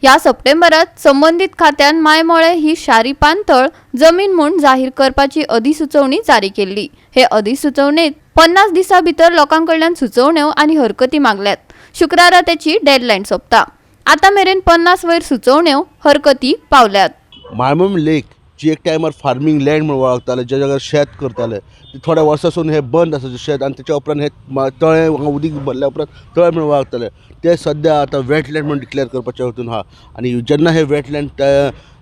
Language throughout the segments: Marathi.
या सप्टेंबरात संबंधित खात्यान मायमोळे ही शारी पाणथळ जमीन म्हणून जाहीर करपाची अधिसुचोवणी जारी केली। हे अधिसुचोवणेत 50 दिसा भितर लोकांकडल्यान सुचोवण्यो आणि हरकती मागल्यात। शुक्रारा त्याची डेडलाईन सोंपता। आता मेरेन 50 वयर सुचोवण्यो हरकती पावल्यात। मायमोम लेक जी एक टायमार फार्मिंग लँड म्हणून वळखताले, ज्या जाग्यार शेत करताले, ते थोड्या वर्सांसून हे बंद आसा शेत, आनी त्याच्या उपरांत हे तळे उदीक भरल्या उपरांत तळे म्हणून वळखताले ते सद्या आता वेटलँड म्हणून डिक्लेअर करपाच्या वरतून आहा। आणि जेन्ना हे वेटलँड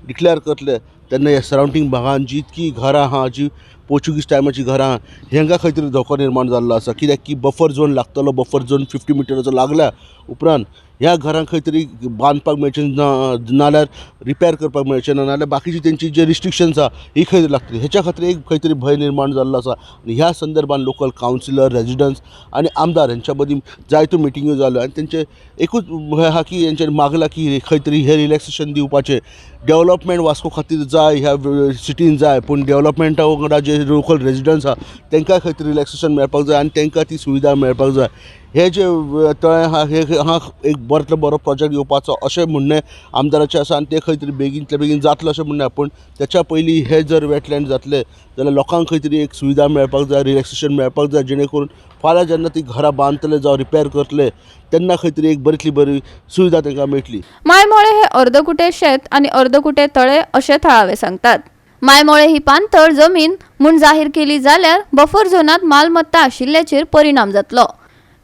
डिक्लेअर करतले तेन्ना हे सरावंडींग भागांत जितकी घरां आहा, जी पोर्चुगीज टायमाची घरां आहा, हेंका खंय तरी धोको निर्माण जाल्लो आसा। कित्याक की बफर झोन लागतलो, बफर झोन 50 मिटराचो लागल्या उपरांत ह्या घरांक खंय तरी बांदपाक मेळचें नाल्यार रिपेर करपाक मेळचें ना, नाल्यार बाकीची तेंची जे रिस्ट्रिक्शन्स आहा ही खंय लागतली, हेच्या खातीर एक खंय तरी भंय निर्माण जाल्लो आसा। आनी ह्या संदर्भात लोकल कावन्सिलर, रेजिडंट्स आनी आमदार हेंच्या मदीं जायत्यो मिटिंग्यो जाल्यो आनी तेंचे एकूच हें आहा की हेंचे मागला की खंय तरी हे रिलॅक्सेशन दिवपाचें। डेवलपमेंट वास्को खातीर जाय, ह्या सिटीन जाय, पूण डेवलपमेंटा वांगडा जे लोकल रेजिडंट्स आहा तेंकां खंय तरी रिलॅक्सेशन मेळपाक जाय आनी तेंकां ती सुविधा मेळपाक जाय। हे जे तळें आहा हे हांगा एक बरोतलो बरो प्रोजेक्ट येवपाचो अशें म्हणणें आमदाराचें आसा आनी ते खंय तरी बेगीनतल्या बेगीन जातलो अशें म्हणणें। पूण त्याच्या पयलीं हे जर वेटलँड जातले जाल्यार लोकांक खंय तरी एक सुविधा मेळपाक जाय, रिलॅक्सेशन मेळपाक जाय, जेणे करून फाल्यां जेन्ना ती घरां बांदतले जावं रिपेर करतले तेन्ना खंय तरी एक बरीतली बरी सुविधा तांकां मेळटली। मायमोळे हे अर्दकुटे शेत आणि अर्दकुटे तळे अशें थळावे सांगतात। मायमोळे ही पाणथळ जमीन म्हूण जाहीर केली जाल्यार बफर झोनात मालमत्ता आशिल्ल्याचेर परिणाम जातलो।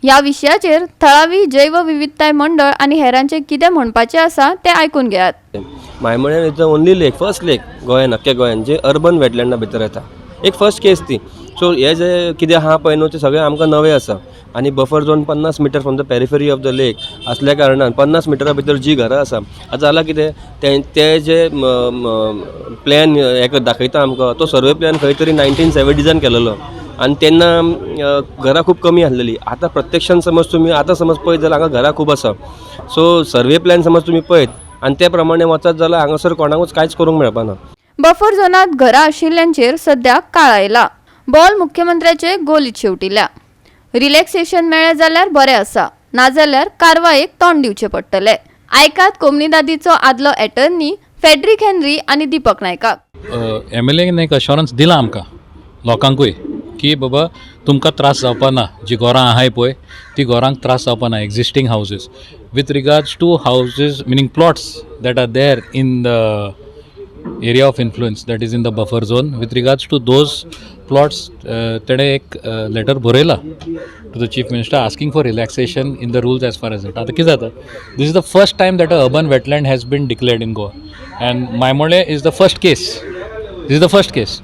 या विशयाचेर थळावी जैव विविधताय मंडळ आणि हेरांचे कितें म्हणपाचे आसा ते आयकून घेयात। Maimollem is the only lake, first lake गोंयान, अख्ख्या गोंयान जे अर्बन वेटलँडा भितर येता। एक फर्स्ट केस ती। सो हे जे कितें आहा पळय न्हू ते सगळें आमकां नवें आसा। आनी buffer zone 50 metre from the periphery of the lake आसल्या कारणान 50 मिटरा भितर जी घरां आसा, आतां जालां कितें ते जे प्लॅन हेका दाखयता आमकां, तो सर्वे प्लॅन खंय तरी 1970s केलेलो आनी तेन्ना घरां खूब कमी आसलेली। आतां प्रत्यक्षान समज तुमी आतां समज पळयत जाल्यार हांगा घरां खूब आसा। सो सर्वे प्लॅन समज तुमी पळयत आनी त्या प्रमाणे वचत जाल्यार हांगासर कोणाकूच कांयच करूंक मेळपाना। बफर झोनात घरां आशिल्ल्यांचेर सद्याक काळ आयला। बॉल मुख्यमंत्र्याचे गोलीत शेवटिल्या। रिलॅक्सेशन मेळ्ळें जाल्यार बरें आसा, नाजाल्यार कारवायेक तोंड दिवचें पडटलें। आयकात कोमनीदादीचो आदलो एटर्नी फेड्रिक हेनरी आनी दीपक नायकाक। एमएलएन एक अश्योरन्स दिला आमकां लोकांकूय की बाबा तुमकां त्रास जावपा ना, जी घरां आहाय पळय ती घरांक त्रास जावपा ना, existing houses with regards to houses meaning plots that are there in the area of influence that is in the buffer zone, with regards to those plots तेणें एक लेटर बरयला to the chief minister asking for relaxation in the rules as far as it. आतां कितें जाता, this is the first time that a urban wetland has been declared in Goa and Maimollem is the first case, this is the first case.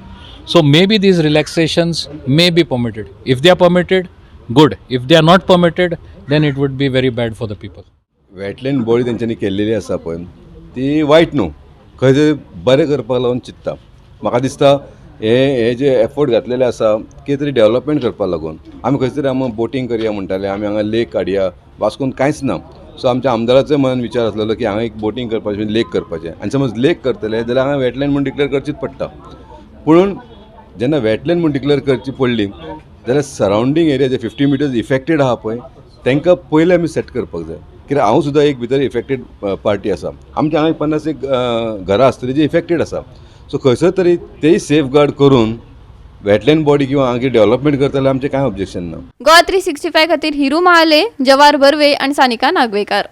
So maybe these relaxations may be permitted. If they are permitted, good. If they are not permitted, then it would be very bad for the people. Wetland body तेंच्यांनी केल्लेली आसा पळय ती वायट न्हू, खंय तरी बरें करपाक लागून चिंतता। म्हाका दिसता हे जे एफर्ट घातलेले आसा कितें तरी डेवलपमेंट करपाक लागून। आमी खंय तरी आमी बोटींग करया म्हणटाले, आमी हांगा लेक काडया, वास्कोन कांयच ना। सो आमच्या आमदाराचो मनान विचार आसलेलो की हांगा एक बोटींग करपाचें, लेक करपाचें, आनी समज लेक करतले जाल्यार हांगा वेटलँड म्हणून डिक्लेअर करचीच पडटा। पूण जेन्ना वेटलँड म्हणून डिक्लेअर करची पडली जाल्यार सरावंडींग एरिया जे 50 मिटर्स इफेक्टेड आहा पळय तांकां पयलीं आमी सेट करपाक जाय। कित्याक हांव सुद्दां एक भितर इफेक्टेड पार्टी आसा। आमच्या हांगा 50 एक घरां आसतली जी इफेक्टेड आसा। सो खंयसर तरी तेय सेफ गार्ड करून वेटलँड बॉडी किंवा हांगा डेवलपमेंट करता जाल्यार आमचें कांय ऑब्जेक्शन ना। गोवा 365 खातीर हिरू महाले, जवाहर बर्वे आनी सानिका नागवेकर।